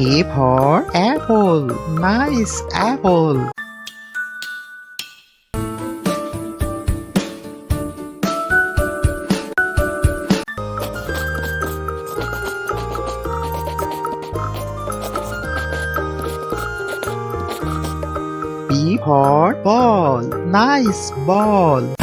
A for apple. Nice apple. B for ball. Nice ball.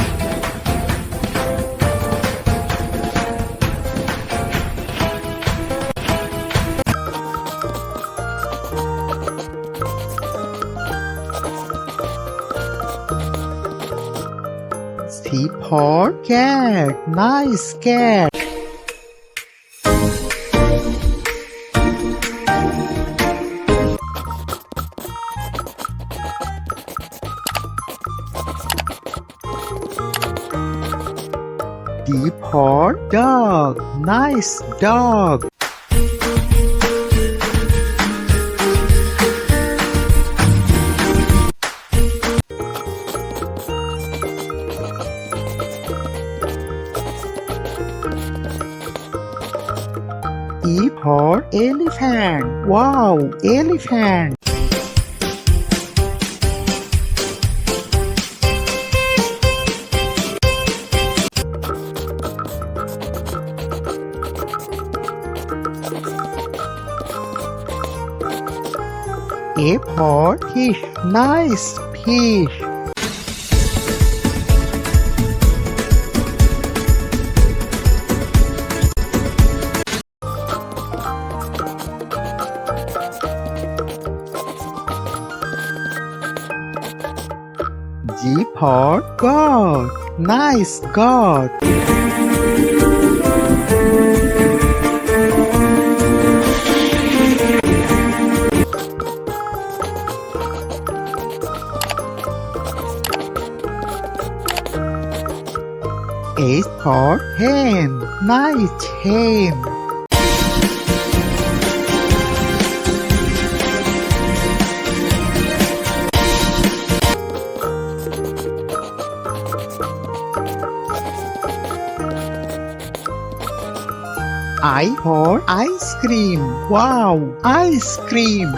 C for cat. Nice cat. D for dog. Nice dog. E for elephant. Wow, elephant. A for fish. Nice fish. G for God. Nice God. H for hen. Nice hen. I for ice cream. Wow, ice cream.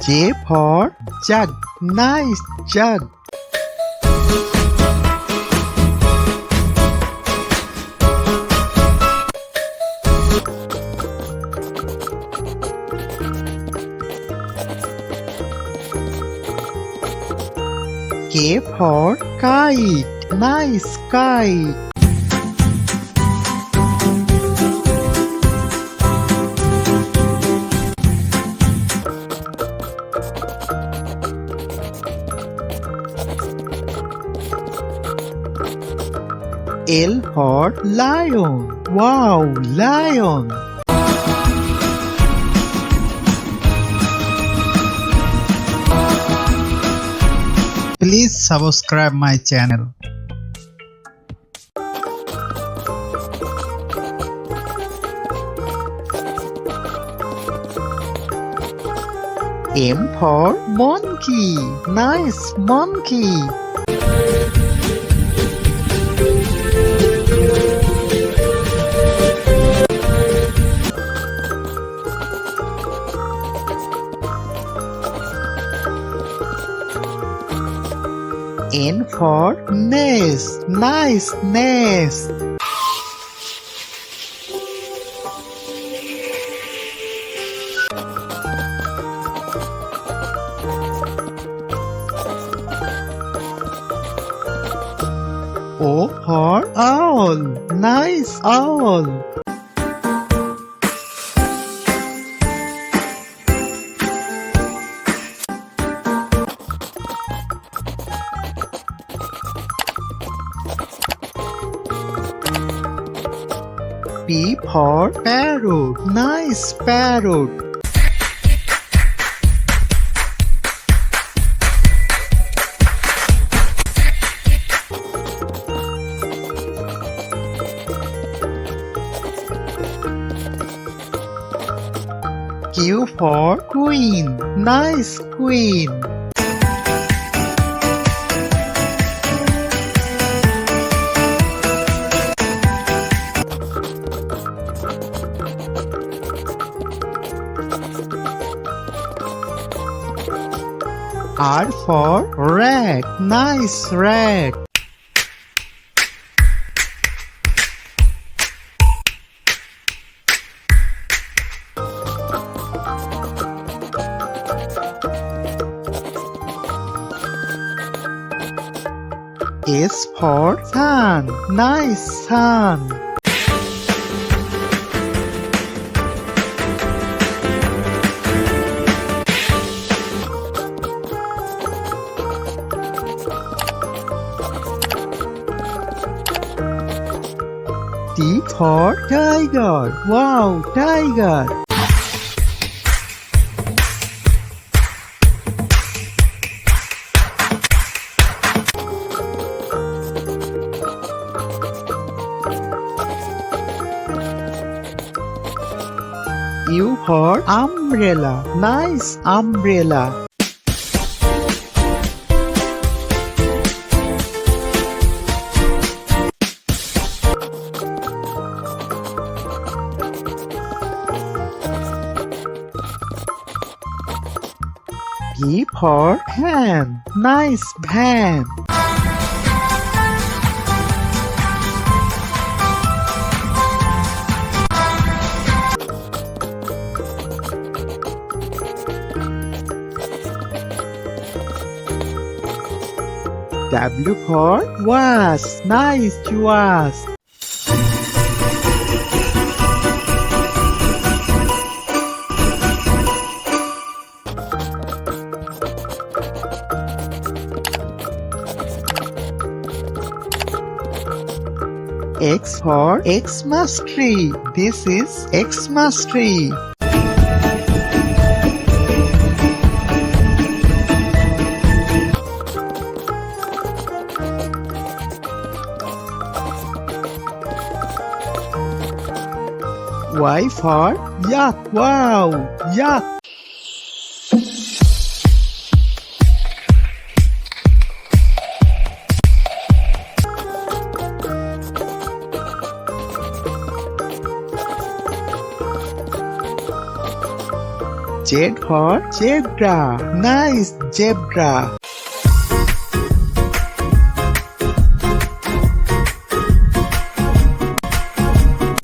J for jug. Nice jug. K for kite. Nice kite. L for lion. Wow, lion. Please subscribe my channel. M for monkey. Nice monkey. N for nest. Nice nest. O for owl. Nice owl. P for parrot. Nice parrot. Q for queen. Nice queen. R for rat. Nice rat. S for sun. Nice sun. T for tiger. Wow, tiger. U for umbrella. Nice umbrella. P for pan. Nice pan. W for vase. Nice vase. X for Xmas tree. This is Xmas tree. Y for yak. Wow, yak. Z for zebra. Nice zebra.